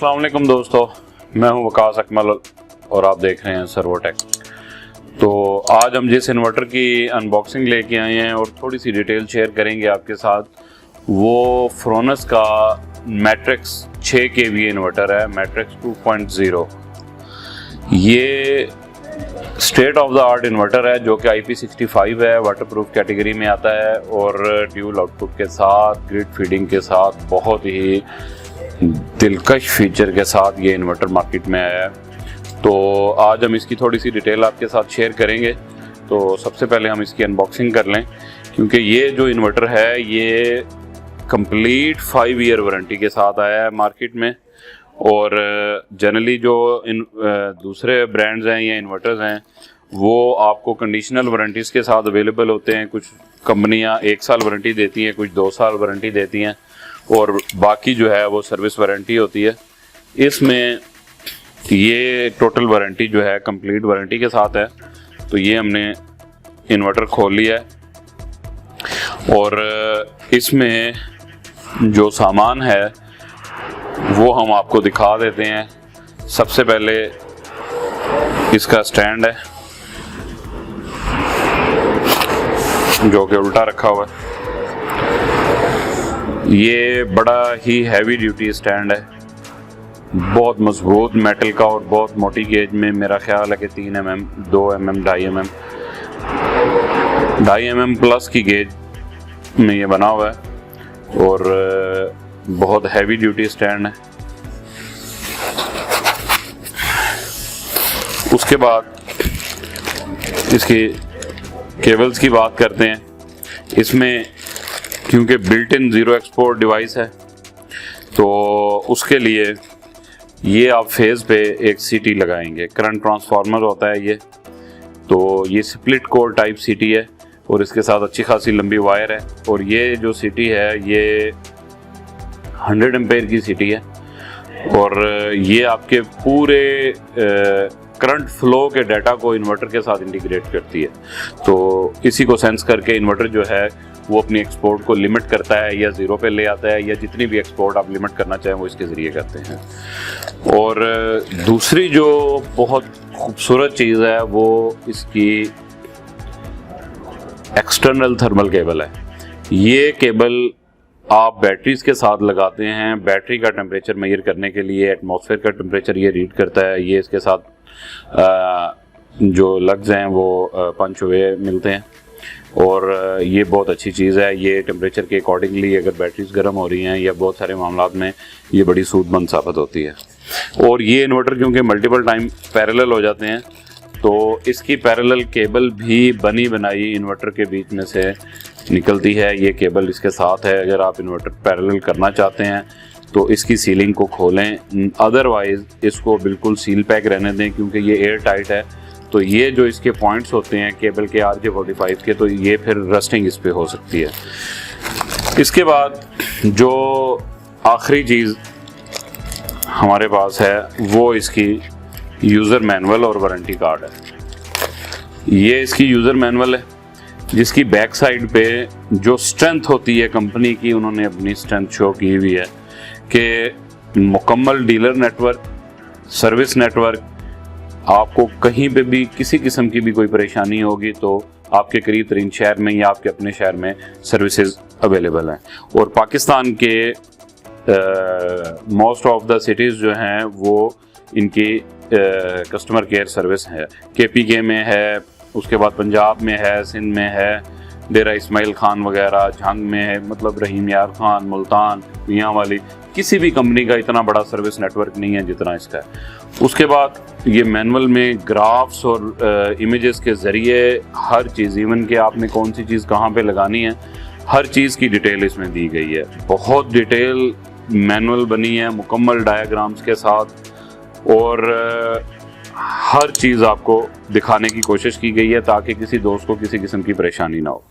अस्सलाम वालेकुम दोस्तों, मैं हूं वकास अकमल और आप देख रहे हैं सर्वोटेक। तो आज हम जिस इन्वर्टर की अनबॉक्सिंग लेके आए हैं और थोड़ी सी डिटेल शेयर करेंगे आपके साथ, वो फ्रोनस का मैट्रिक्स 6 kVA इन्वर्टर है, मैट्रिक्स 2.0। ये state of the art inverter है जो कि IP65 है, वाटरप्रूफ कैटेगरी में आता है और ड्यूल आउटपुट के साथ, ग्रिड फीडिंग के साथ, बहुत ही दिलकश फीचर के साथ ये इन्वर्टर मार्केट में आया है। तो आज हम इसकी थोड़ी सी डिटेल आपके साथ शेयर करेंगे। तो सबसे पहले हम इसकी अनबॉक्सिंग कर लें, क्योंकि ये जो इन्वर्टर है ये कंप्लीट 5 ईयर वारंटी के साथ आया है मार्केट में। और जनरली जो दूसरे ब्रांड्स हैं या इन्वर्टर्स हैं वो आपको कंडीशनल वारंटीज़ के साथ अवेलेबल होते हैं। कुछ कंपनियां 1 साल वारंटी देती हैं, कुछ 2 साल वारंटी देती हैं और बाकी जो है वो सर्विस वारंटी होती है। इसमें ये टोटल वारंटी जो है कंप्लीट वारंटी के साथ है। तो ये हमने इन्वर्टर खोल लिया है और इसमें जो सामान है वो हम आपको दिखा देते हैं। सबसे पहले इसका स्टैंड है जो कि उल्टा रखा हुआ है। ये बड़ा ही हैवी ड्यूटी स्टैंड है, बहुत मजबूत मेटल का और बहुत मोटी गेज में। मेरा ख्याल है कि 3 mm, 2 mm, 2.5 mm प्लस की गेज में ये बना हुआ है और बहुत हैवी ड्यूटी स्टैंड है। उसके बाद इसकी केबल्स की बात करते हैं। इसमें क्योंकि built in zero export device है तो उसके लिए ये आप फेज़ पे एक सीटी लगाएंगे। करंट ट्रांसफार्मर होता है ये, तो ये स्प्लिट कोर टाइप सीटी है और इसके साथ अच्छी खासी लंबी वायर है। और ये जो सीटी है ये 100 एम्पेयर की सीटी है और ये आपके पूरे करंट फ्लो के डाटा को इन्वर्टर के साथ इंटीग्रेट करती है। तो इसी को सेंस करके इन्वर्टर जो है वो अपनी एक्सपोर्ट को लिमिट करता है या ज़ीरो पे ले आता है, या जितनी भी एक्सपोर्ट आप लिमिट करना चाहें वो इसके ज़रिए करते हैं। और दूसरी जो बहुत खूबसूरत चीज़ है वो इसकी एक्सटर्नल थर्मल केबल है। ये केबल आप बैटरीज के साथ लगाते हैं। बैटरी का टेम्परेचर मेजर करने के लिए एटमॉस्फेयर का टेम्परेचर ये रीड करता है। ये इसके साथ जो लग्स हैं वो पंच हुए मिलते हैं और ये बहुत अच्छी चीज़ है। ये टेम्परेचर के अकॉर्डिंगली अगर बैटरीज गर्म हो रही हैं या बहुत सारे मामलात में ये बड़ी सूदमंद साबित होती है। और ये इन्वर्टर क्योंकि मल्टीपल टाइम पैरेलल हो जाते हैं तो इसकी पैरेलल केबल भी बनी बनाई इन्वर्टर के बीच में से निकलती है। ये केबल इसके साथ है। अगर आप इन्वर्टर पैरेलल करना चाहते हैं तो इसकी सीलिंग को खोलें, अदरवाइज़ इसको बिल्कुल सील पैक रहने दें क्योंकि ये एयर टाइट है। तो ये जो इसके पॉइंट्स होते हैं केबल के RJ45 के, तो ये फिर रस्टिंग इस पे हो सकती है। इसके बाद जो आखिरी चीज़ हमारे पास है वो इसकी यूज़र मैनुअल और वारंटी कार्ड है। ये इसकी यूज़र मैनुअल है जिसकी बैक साइड पे जो स्ट्रेंथ होती है कंपनी की, उन्होंने अपनी स्ट्रेंथ शो की हुई है कि मुकम्मल डीलर नेटवर्क, सर्विस नेटवर्क, आपको कहीं पे भी किसी किस्म की भी कोई परेशानी होगी तो आपके करीब तरीन शहर में या आपके अपने शहर में सर्विसेज अवेलेबल हैं। और पाकिस्तान के मोस्ट ऑफ द सिटीज़ जो हैं वो इनकी कस्टमर केयर सर्विस है। KPK में है, उसके बाद पंजाब में है, सिंध में है, डेरा इस्माइल खान वगैरह, झंग में है, मतलब रहीम यार खान, मुल्तान, मियाँ वाली, किसी भी कंपनी का इतना बड़ा सर्विस नेटवर्क नहीं है जितना इसका है। उसके बाद ये मैनुअल में ग्राफ्स और इमेजेस के ज़रिए हर चीज़, इवन कि आपने कौन सी चीज़ कहाँ पे लगानी है, हर चीज़ की डिटेल इसमें दी गई है। बहुत डिटेल मैनुअल बनी है मुकम्मल डायग्राम्स के साथ और हर चीज़ आपको दिखाने की कोशिश की गई है ताकि किसी दोस्त को किसी किस्म की परेशानी ना हो।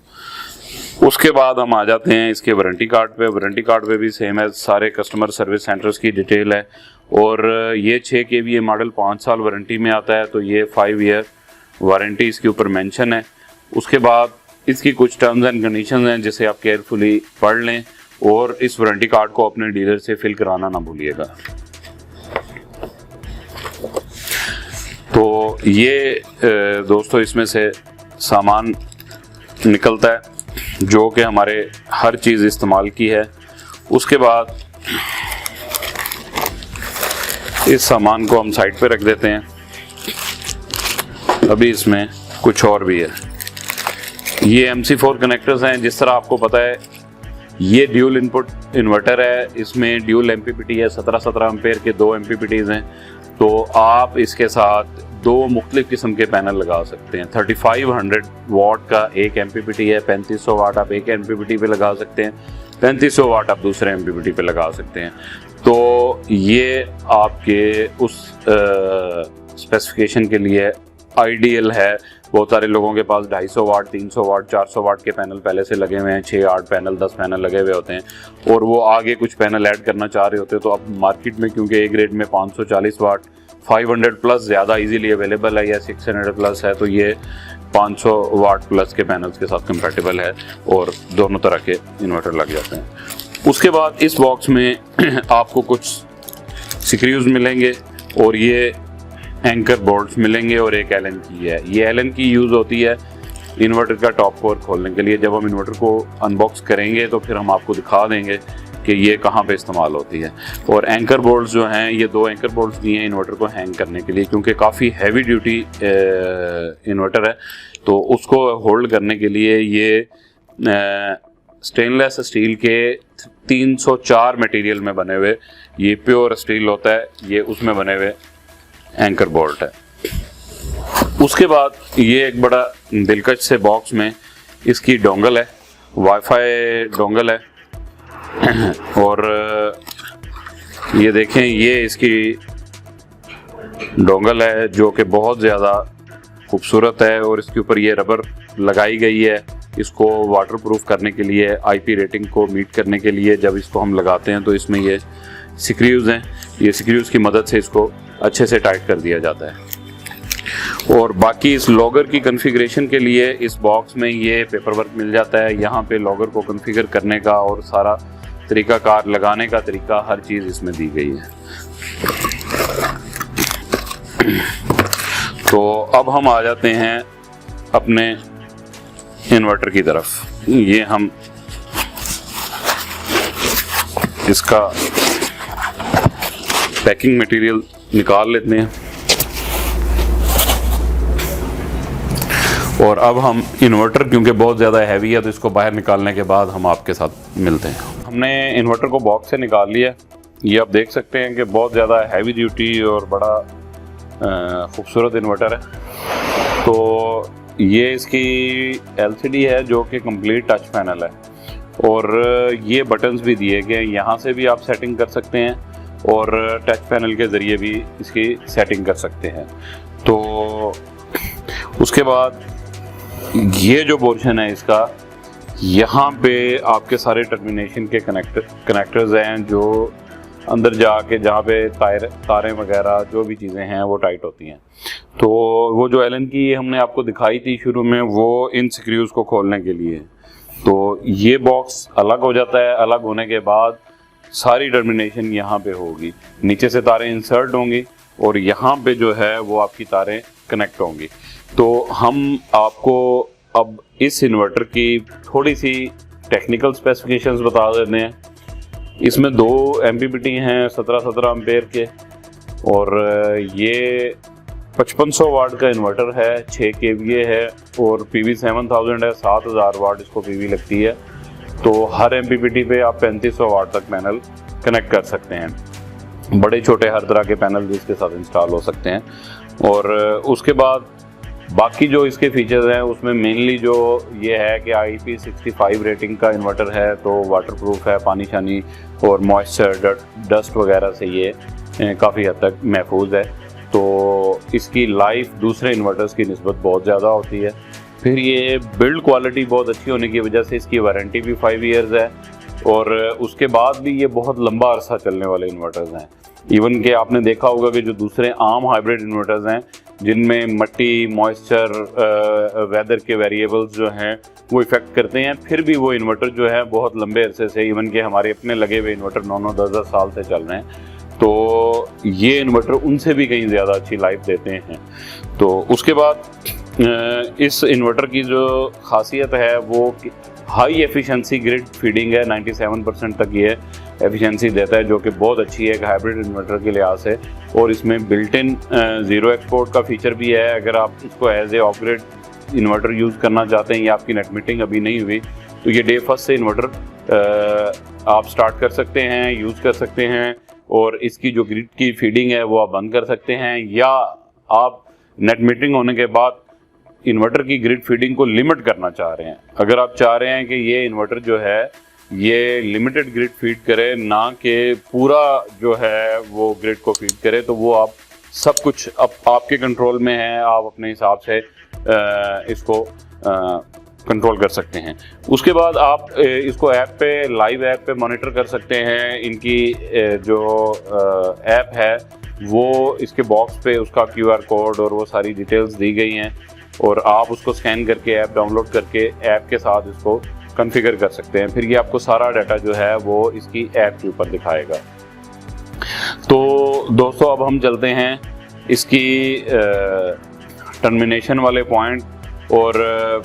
उसके बाद हम आ जाते हैं इसके वारंटी कार्ड पे। वारंटी कार्ड पे भी सेम है, सारे कस्टमर सर्विस सेंटर्स की डिटेल है और ये 6 kVA मॉडल 5 साल वारंटी में आता है, तो ये 5 ईयर वारंटी इसके ऊपर मेंशन है। उसके बाद इसकी कुछ टर्म्स एंड कंडीशंस हैं जिसे आप केयरफुली पढ़ लें और इस वारंटी कार्ड को अपने डीलर से फिल कराना ना भूलिएगा। तो ये दोस्तों इसमें से सामान निकलता है जो कि हमारे हर चीज़ इस्तेमाल की है। उसके बाद इस सामान को हम साइड पे रख देते हैं। अभी इसमें कुछ और भी है। ये MC4 कनेक्टर्स हैं। जिस तरह आपको पता है ये ड्यूल इनपुट इन्वर्टर है, इसमें ड्यूल MPPT है, 17 एम्पेयर के 2 MPPTs हैं। तो आप इसके साथ 2 मुख्तलिफ किस्म के पैनल लगा सकते हैं। 3500 वाट का एक MPPT है, 3500 वाट आप एक MPPT पे लगा सकते हैं, 3500 वाट आप दूसरे MPPT पे लगा सकते हैं। तो ये आपके उस स्पेसिफिकेशन के लिए आइडियल है। बहुत सारे लोगों के पास 250 वाट, 300 वाट, 400 वाट के पैनल पहले से लगे हुए हैं, 6-8 पैनल, 10 पैनल लगे हुए होते हैं और वो आगे कुछ पैनल ऐड करना चाह रहे होते हैं। तो अब मार्केट में क्योंकि ए ग्रेड में 540 वाट, 500 प्लस ज़्यादा इजीली अवेलेबल है या 600 प्लस है, तो ये 500 वाट प्लस के पैनल्स के साथ कंपैटिबल है और दोनों तरह के इन्वर्टर लग जाते हैं। उसके बाद इस बॉक्स में आपको कुछ स्क्रूज मिलेंगे और ये एंकर बोल्ट्स मिलेंगे और एक एलन की है। ये एलन की यूज़ होती है इन्वर्टर का टॉप कोर खोलने के लिए। जब हम इन्वर्टर को अनबॉक्स करेंगे तो फिर हम आपको दिखा देंगे कि ये कहाँ पे इस्तेमाल होती है। और एंकर बोल्ट्स जो हैं, ये 2 एंकर बोल्ट्स दिए हैं इन्वर्टर को हैंग करने के लिए, क्योंकि काफ़ी हैवी ड्यूटी इन्वर्टर है। तो उसको होल्ड करने के लिए ये स्टेनलेस स्टील के 304 मटेरियल में बने हुए, ये प्योर स्टील होता है, ये उसमें बने हुए एंकर बोल्ट है। उसके बाद ये एक बड़ा दिलकश से बॉक्स में इसकी डोंगल है, वाईफाई डोंगल है। और ये देखें, ये इसकी डोंगल है जो कि बहुत ज़्यादा खूबसूरत है और इसके ऊपर ये रबर लगाई गई है इसको वाटरप्रूफ करने के लिए, IP रेटिंग को मीट करने के लिए। जब इसको हम लगाते हैं तो इसमें ये स्क्रूज हैं, ये स्क्रूज की मदद से इसको अच्छे से टाइट कर दिया जाता है। और बाकी इस लॉगर की कॉन्फ़िगरेशन के लिए इस बॉक्स में ये पेपर वर्क मिल जाता है। यहाँ पे लॉगर को कॉन्फ़िगर करने का और सारा तरीक़ाकार, लगाने का तरीका, हर चीज़ इसमें दी गई है। तो अब हम आ जाते हैं अपने इन्वर्टर की तरफ। ये हम इसका पैकिंग मटेरियल निकाल लेते हैं और अब हम इन्वर्टर, क्योंकि बहुत ज़्यादा हैवी है, तो इसको बाहर निकालने के बाद हम आपके साथ मिलते हैं। हमने इन्वर्टर को बॉक्स से निकाल लिया। ये आप देख सकते हैं कि बहुत ज़्यादा हैवी ड्यूटी और बड़ा खूबसूरत इन्वर्टर है। तो ये इसकी LCD है जो कि कंप्लीट टच पैनल है और ये बटन्स भी दिए गए, यहाँ से भी आप सेटिंग कर सकते हैं और टच पैनल के ज़रिए भी इसकी सेटिंग कर सकते हैं। तो उसके बाद ये जो पोर्शन है इसका, यहाँ पे आपके सारे टर्मिनेशन के कनेक्टर्स हैं जो अंदर जाके जहाँ पे तारें वगैरह जो भी चीज़ें हैं वो टाइट होती हैं। तो वो जो एलन की हमने आपको दिखाई थी शुरू में, वो इन स्क्रूज को खोलने के लिए। तो ये बॉक्स अलग हो जाता है। अलग होने के बाद सारी टर्मिनेशन यहाँ पे होगी, नीचे से तारें इंसर्ट होंगी और यहाँ पे जो है वो आपकी तारें कनेक्ट होंगी। तो हम आपको अब इस इन्वर्टर की थोड़ी सी टेक्निकल स्पेसिफिकेशंस बता देते हैं। इसमें 2 MPPT हैं 17 एम्पेयर के और ये 5500 वाट का इन्वर्टर है, 6 kVA है और PV 7000 है, 7000 वाट इसको PV लगती है। तो हर MPPT पे आप 3500 वाट तक पैनल कनेक्ट कर सकते हैं। बड़े छोटे हर तरह के पैनल भी इसके साथ इंस्टॉल हो सकते हैं। और उसके बाद बाकी जो इसके फीचर्स हैं उसमें मेनली जो ये है कि IP65 रेटिंग का इन्वर्टर है, तो वाटरप्रूफ है, पानी शानी और मॉइस्चर, डस्ट वगैरह से ये काफ़ी हद तक महफूज है। तो इसकी लाइफ दूसरे इन्वर्टर्स की निस्बत बहुत ज़्यादा होती है। फिर ये बिल्ड क्वालिटी बहुत अच्छी होने की वजह से इसकी वारंटी भी 5 ईयर्स है और उसके बाद भी ये बहुत लंबा अरसा चलने वाले इन्वर्टर्स हैं। इवन कि आपने देखा होगा कि जो दूसरे आम हाइब्रिड इन्वर्टर्स हैं जिनमें मट्टी, मॉइस्चर, वेदर के वेरिएबल्स जो हैं वो इफ़ेक्ट करते हैं, फिर भी वो इन्वर्टर जो है बहुत लंबे अरसे से, इवन कि हमारे अपने लगे हुए इन्वर्टर 9-10 साल से चल रहे हैं। तो ये इन्वर्टर उनसे भी कहीं ज़्यादा अच्छी लाइफ देते हैं। तो उसके बाद इस इन्वर्टर की जो खासियत है वो हाई एफिशिएंसी ग्रिड फीडिंग है, 97% तक ये एफिशिएंसी देता है, जो कि बहुत अच्छी है एक हाइब्रिड इन्वर्टर के लिहाज से। और इसमें बिल्ट इन ज़ीरो एक्सपोर्ट का फीचर भी है। अगर आप इसको as a off grid inverter use करना चाहते हैं या आपकी नेट मीटिंग अभी नहीं हुई, तो ये डे फर्स्ट से इन्वर्टर आप स्टार्ट कर सकते हैं, यूज़ कर सकते हैं। और इसकी जो ग्रिड की फीडिंग है वो आप बंद कर सकते हैं, या आप नेट मीटिंग होने के बाद इन्वर्टर की ग्रिड फीडिंग को लिमिट करना चाह रहे हैं। अगर आप चाह रहे हैं कि ये इन्वर्टर जो है ये लिमिटेड ग्रिड फीड करे, ना कि पूरा जो है वो ग्रिड को फीड करे, तो वो आप सब कुछ आपके कंट्रोल में है। आप अपने हिसाब से इसको कंट्रोल कर सकते हैं। उसके बाद आप इसको ऐप पे, लाइव ऐप पे मॉनिटर कर सकते हैं। इनकी जो ऐप है वो इसके बॉक्स पे उसका QR कोड और वो सारी डिटेल्स दी गई हैं, और आप उसको स्कैन करके ऐप डाउनलोड करके ऐप के साथ इसको कॉन्फ़िगर कर सकते हैं। फिर ये आपको सारा डाटा जो है वो इसकी ऐप के ऊपर दिखाएगा। तो दोस्तों अब हम चलते हैं इसकी टर्मिनेशन वाले पॉइंट और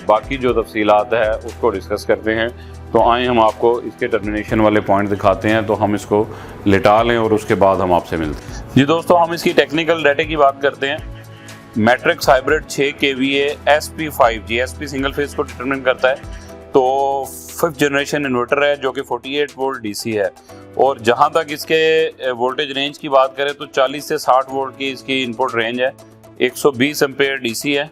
बाकी जो तफसीलात है उसको डिस्कस करते हैं। तो आए हम आपको इसके टर्मिनेशन वाले पॉइंट दिखाते हैं। तो हम इसको लिटा लें और उसके बाद हम आपसे मिलते हैं। जी दोस्तों, हम इसकी टेक्निकल डाटे की बात करते हैं। Matrix hybrid 6 kVA SP5G, SP single phase को डिटरमिन करता है। तो 5th जनरेशन इन्वर्टर है जो कि 48 वोल्ट DC है। और जहाँ तक इसके वोल्टेज रेंज की बात करें तो 40 से 60 वोल्ट की इसकी इनपुट रेंज है। 120 एम्पेयर DC है।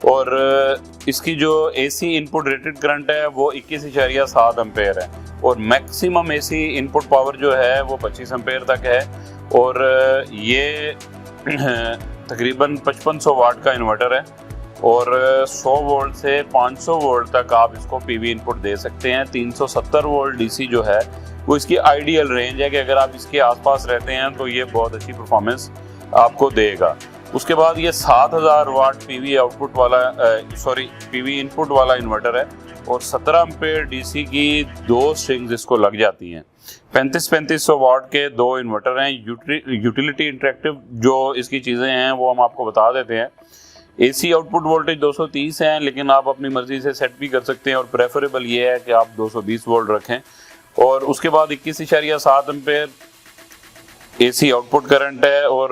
और इसकी जो AC इनपुट रेटेड करंट है वो 21.7 एम्पेयर है। और मैक्सिमम AC इनपुट पावर जो है वो 25 एम्पेयर तक है। और ये तकरीबन 5500 वाट का इन्वर्टर है। और 100 वोल्ट से 500 वोल्ट तक आप इसको PV इनपुट दे सकते हैं। 370 वोल्ट DC जो है वो इसकी आइडियल रेंज है कि अगर आप इसके आसपास रहते हैं तो ये बहुत अच्छी परफॉर्मेंस आपको देगा। उसके बाद ये 7000 वाट PV आउटपुट वाला PV इनपुट वाला इन्वर्टर है। और 17 एम्पेयर DC की 2 स्ट्रिंग्स इसको लग जाती हैं। 3500 वाट के 2 इन्वर्टर हैं। यूटिलिटी इंटरेक्टिव जो इसकी चीज़ें हैं वो हम आपको बता देते हैं। AC आउटपुट वोल्टेज 230 है, लेकिन आप अपनी मर्जी से सेट भी कर सकते हैं और प्रेफरेबल ये है कि आप 220 वोल्ट रखें। और उसके बाद 21.7 एम्पेयर AC आउटपुट करंट है। और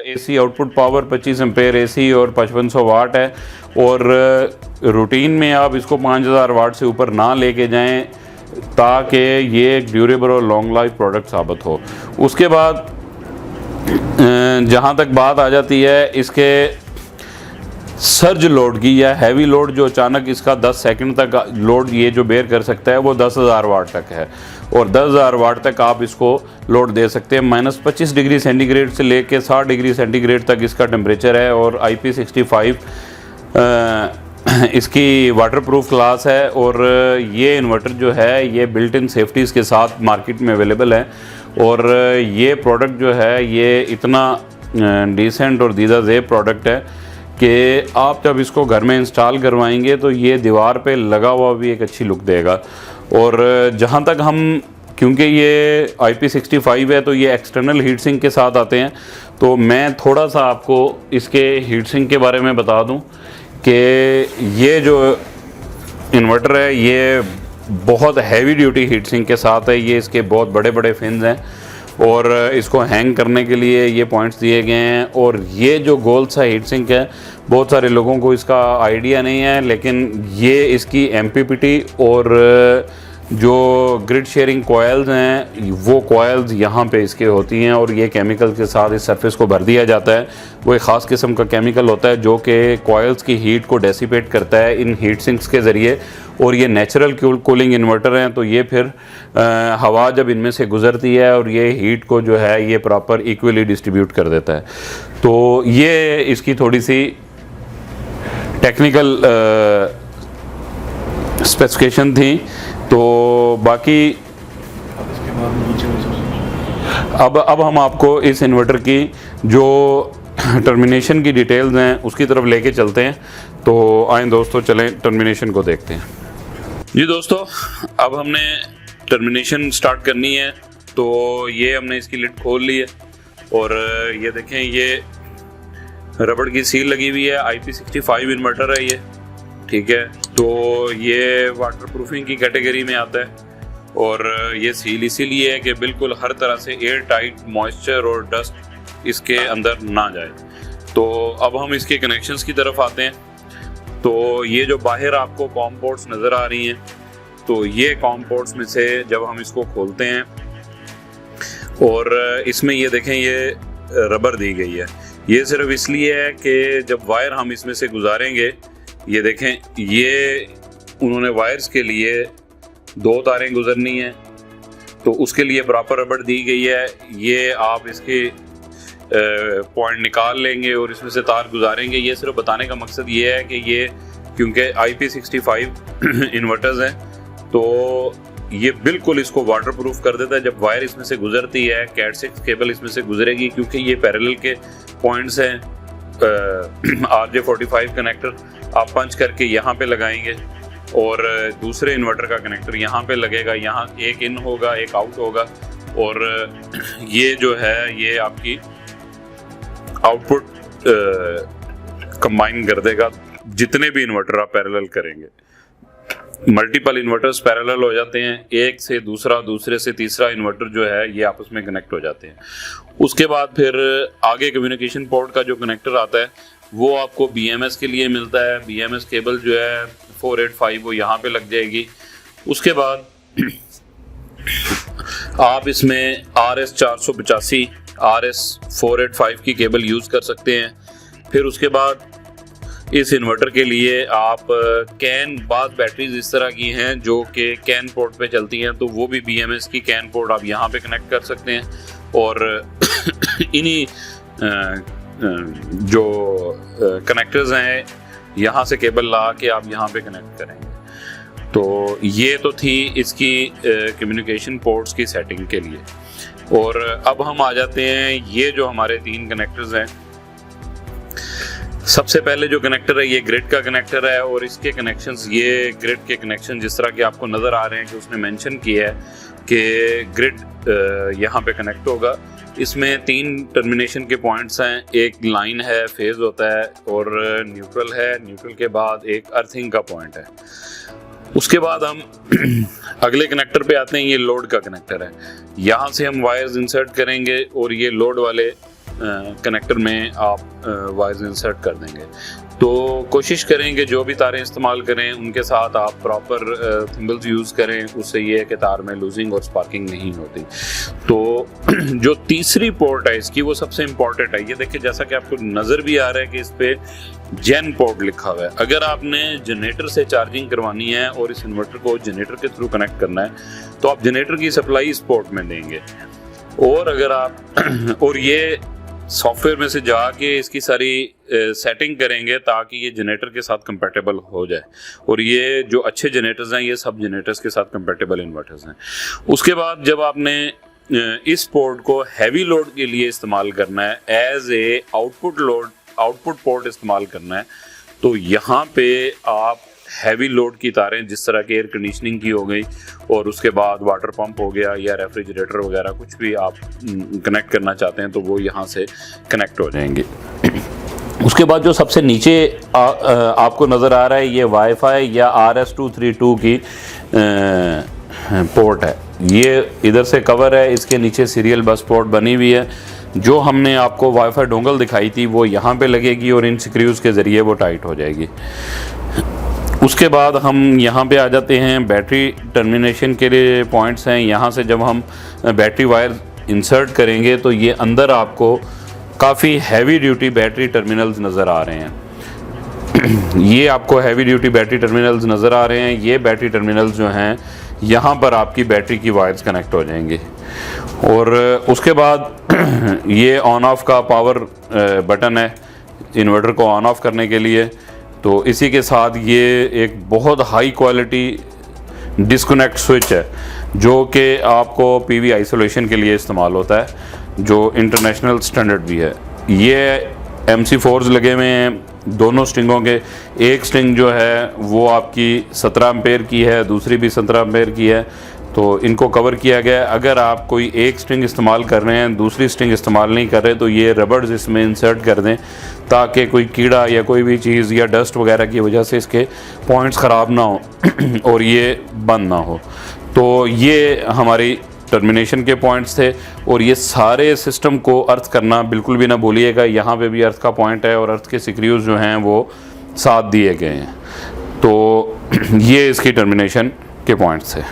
AC output power 25 ampere AC और 5500 वाट है। और रूटीन में आप इसको 5000 वाट से ऊपर ना लेके जाएं ताकि ये एक ड्यूरेबल और लॉन्ग लाइफ प्रोडक्ट साबित हो। उसके बाद जहाँ तक बात आ जाती है इसके सर्ज लोड की या हैवी लोड, जो अचानक इसका 10 सेकंड तक लोड ये जो बेयर कर सकता है वो 10,000 वाट तक है। और 10,000 वाट तक आप इसको लोड दे सकते हैं। -25 डिग्री सेंटीग्रेड से लेके 60 डिग्री सेंटीग्रेड तक इसका टेम्परेचर है। और IP65 इसकी वाटरप्रूफ क्लास है। और ये इन्वर्टर जो है ये बिल्ट इन सेफ्टीज़ के साथ मार्केट में अवेलेबल है। और ये प्रोडक्ट जो है ये इतना डिसेंट और दीदा ज़ेब प्रोडक्ट है कि आप जब इसको घर में इंस्टॉल करवाएंगे तो ये दीवार पे लगा हुआ भी एक अच्छी लुक देगा। और जहाँ तक हम, क्योंकि ये IP65 है तो ये एक्सटर्नल हीट सिंक के साथ आते हैं, तो मैं थोड़ा सा आपको इसके हीट सिंक के बारे में बता दूं कि ये जो इन्वर्टर है ये बहुत हैवी ड्यूटी हीट सिंक के साथ है। ये इसके बहुत बड़े बड़े फिन्स हैं और इसको हैंग करने के लिए ये पॉइंट्स दिए गए हैं। और ये जो गोल सा हीट सिंक है, बहुत सारे लोगों को इसका आइडिया नहीं है, लेकिन ये इसकी MPPT और जो ग्रिड शेयरिंग कॉयल्स हैं वो कॉयल्स यहाँ पे इसके होती हैं। और ये केमिकल के साथ इस सरफेस को भर दिया जाता है। वो एक ख़ास किस्म का केमिकल होता है जो कि कॉयल्स की हीट को डेसिपेट करता है इन हीट सिंक्स के ज़रिए। और ये नेचुरल कूलिंग इन्वर्टर हैं, तो ये फिर हवा जब इनमें से गुज़रती है और ये हीट को जो है ये प्रॉपर इक्वली डिस्ट्रीब्यूट कर देता है। तो ये इसकी थोड़ी सी टेक्निकल स्पेसिफिकेशन थी। तो बाकी अब हम आपको इस इन्वर्टर की जो टर्मिनेशन की डिटेल्स हैं उसकी तरफ लेके चलते हैं। तो आए दोस्तों, चलें टर्मिनेशन को देखते हैं। जी दोस्तों, अब हमने टर्मिनेशन स्टार्ट करनी है। तो ये हमने इसकी लिड खोल ली है और ये देखें ये रबड़ की सील लगी हुई है, IP65 इन्वर्टर है ये, ठीक है। तो ये वाटर प्रूफिंग की कैटेगरी में आता है और ये सील इसीलिए है कि बिल्कुल हर तरह से एयर टाइट मॉइस्चर और डस्ट इसके अंदर ना जाए। तो अब हम इसके कनेक्शंस की तरफ आते हैं। तो ये जो बाहर आपको कॉम पोर्ट्स नज़र आ रही हैं, तो ये कॉम पोर्ट्स में से जब हम इसको खोलते हैं और इसमें ये देखें ये रबर दी गई है, ये सिर्फ इसलिए है कि जब वायर हम इसमें से गुजारेंगे, ये देखें ये उन्होंने वायर्स के लिए 2 तारें गुजरनी हैं, तो उसके लिए प्रॉपर रबड़ दी गई है। ये आप इसके पॉइंट निकाल लेंगे और इसमें से तार गुजारेंगे। ये सिर्फ बताने का मकसद ये है कि ये क्योंकि IP65 इन्वर्टर्स हैं, तो ये बिल्कुल इसको वाटर प्रूफ कर देता है। जब वायर इसमें से गुजरती है, कैट 6 केबल इसमें से गुजरेगी, क्योंकि ये पैरेलल के पॉइंट्स हैं। RJ45 कनेक्टर आप पंच करके यहाँ पे लगाएंगे और दूसरे इन्वर्टर का कनेक्टर यहाँ पे लगेगा, यहाँ एक इन होगा एक आउट होगा, और ये जो है ये आपकी आउटपुट कंबाइन कर देगा जितने भी इन्वर्टर आप पैरेलल करेंगे। मल्टीपल इन्वर्टर्स पैरेलल हो जाते हैं, एक से दूसरा, दूसरे से तीसरा इन्वर्टर जो है ये आपस में कनेक्ट हो जाते हैं। उसके बाद फिर आगे कम्युनिकेशन पोर्ट का जो कनेक्टर आता है वो आपको BMS के लिए मिलता है। BMS केबल जो है 485 वो यहाँ पे लग जाएगी। उसके बाद आप इसमें RS485 RS485 की केबल यूज़ कर सकते हैं। फिर उसके बाद इस इन्वर्टर के लिए आप कैन, बाद बैटरीज इस तरह की हैं जो कि कैन पोर्ट पे चलती हैं, तो वो भी BMS की कैन पोर्ट आप यहाँ पे कनेक्ट कर सकते हैं और इन्हीं जो कनेक्टर्स हैं यहाँ से केबल ला के आप यहाँ पे कनेक्ट करेंगे। तो ये तो थी इसकी कम्युनिकेशन पोर्ट्स की सेटिंग के लिए। और अब हम आ जाते हैं, ये जो हमारे 3 कनेक्टर्स हैं, सबसे पहले जो कनेक्टर है ये ग्रिड का कनेक्टर है और इसके कनेक्शंस, ये ग्रिड के कनेक्शन जिस तरह के आपको नज़र आ रहे हैं कि उसने मेंशन किया है कि ग्रिड यहाँ पे कनेक्ट होगा। इसमें 3 टर्मिनेशन के पॉइंट्स हैं, एक लाइन है, फेज होता है, और न्यूट्रल है। न्यूट्रल के बाद एक अर्थिंग का पॉइंट है। उसके बाद हम अगले कनेक्टर पे आते हैं, ये लोड का कनेक्टर है। यहाँ से हम वायर्स इंसर्ट करेंगे और ये लोड वाले कनेक्टर में आप वायर्स इंसर्ट कर देंगे। तो कोशिश करें कि जो भी तारें इस्तेमाल करें उनके साथ आप प्रॉपर थिम्बल्स यूज़ करें, उससे ये है कि तार में लूजिंग और स्पार्किंग नहीं होती। तो जो तीसरी पोर्ट है इसकी वो सबसे इम्पॉर्टेंट है। ये देखिए जैसा कि आपको नज़र भी आ रहा है कि इस पे जेन पोर्ट लिखा हुआ है। अगर आपने जनरेटर से चार्जिंग करवानी है और इस इन्वर्टर को जनरेटर के थ्रू कनेक्ट करना है तो आप जनरेटर की सप्लाई इस पोर्ट में देंगे। और अगर आप और ये सॉफ्टवेयर में से जाके इसकी सारी सेटिंग करेंगे ताकि ये जनरेटर के साथ कंपैटिबल हो जाए। और ये जो अच्छे जनरेटर्स हैं ये सब जनरेटर्स के साथ कंपैटिबल इन्वर्टर्स हैं। उसके बाद जब आपने इस पोर्ट को हैवी लोड के लिए इस्तेमाल करना है, एज ए आउटपुट पोर्ट इस्तेमाल करना है, तो यहाँ पे आप हैवी लोड की तारें जिस तरह की एयर कंडीशनिंग की हो गई और उसके बाद वाटर पंप हो गया या रेफ्रिजरेटर वगैरह कुछ भी आप कनेक्ट करना चाहते हैं तो वो यहाँ से कनेक्ट हो जाएंगे। उसके बाद जो सबसे नीचे आपको नज़र आ रहा है ये वाईफाई या RS232 की पोर्ट है। ये इधर से कवर है, इसके नीचे सीरियल बस पोर्ट बनी हुई है। जो हमने आपको वाईफाई डोंगल दिखाई थी वो यहाँ पे लगेगी और इन स्क्रूज के ज़रिए वो टाइट हो जाएगी। उसके बाद हम यहाँ पे आ जाते हैं, बैटरी टर्मिनेशन के लिए पॉइंट्स हैं। यहाँ से जब हम बैटरी वायर इंसर्ट करेंगे तो ये अंदर आपको काफ़ी हैवी ड्यूटी बैटरी टर्मिनल्स नज़र आ रहे हैं। ये आपको हैवी ड्यूटी बैटरी टर्मिनल्स नज़र आ रहे हैं। ये बैटरी टर्मिनल्स जो हैं यहाँ पर आपकी बैटरी की वायर्स कनेक्ट हो जाएंगे। और उसके बाद ये ऑन ऑफ का पावर बटन है इन्वर्टर को ऑन ऑफ करने के लिए। तो इसी के साथ ये एक बहुत हाई क्वालिटी डिस्कनेक्ट स्विच है जो कि आपको PV आइसोलेशन के लिए इस्तेमाल होता है, जो इंटरनेशनल स्टैंडर्ड भी है। ये MC4s लगे हुए हैं दोनों स्ट्रिंगों के। एक स्ट्रिंग जो है वो आपकी 17 एम्पेयर की है, दूसरी भी 17 एम्पेयर की है। तो इनको कवर किया गया है। अगर आप कोई एक स्ट्रिंग इस्तेमाल कर रहे हैं, दूसरी स्ट्रिंग इस्तेमाल नहीं कर रहे, तो ये रबर्स इसमें इंसर्ट कर दें ताकि कोई कीड़ा या कोई भी चीज़ या डस्ट वगैरह की वजह से इसके पॉइंट्स ख़राब ना हो और ये बंद ना हो। तो ये हमारी टर्मिनेशन के पॉइंट्स थे। और ये सारे सिस्टम को अर्थ करना बिल्कुल भी ना भूलिएगा, यहाँ पे भी अर्थ का पॉइंट है और अर्थ के सिक्रीव्स जो हैं वो साथ दिए गए हैं। तो ये इसकी टर्मिनेशन के पॉइंट्स थे।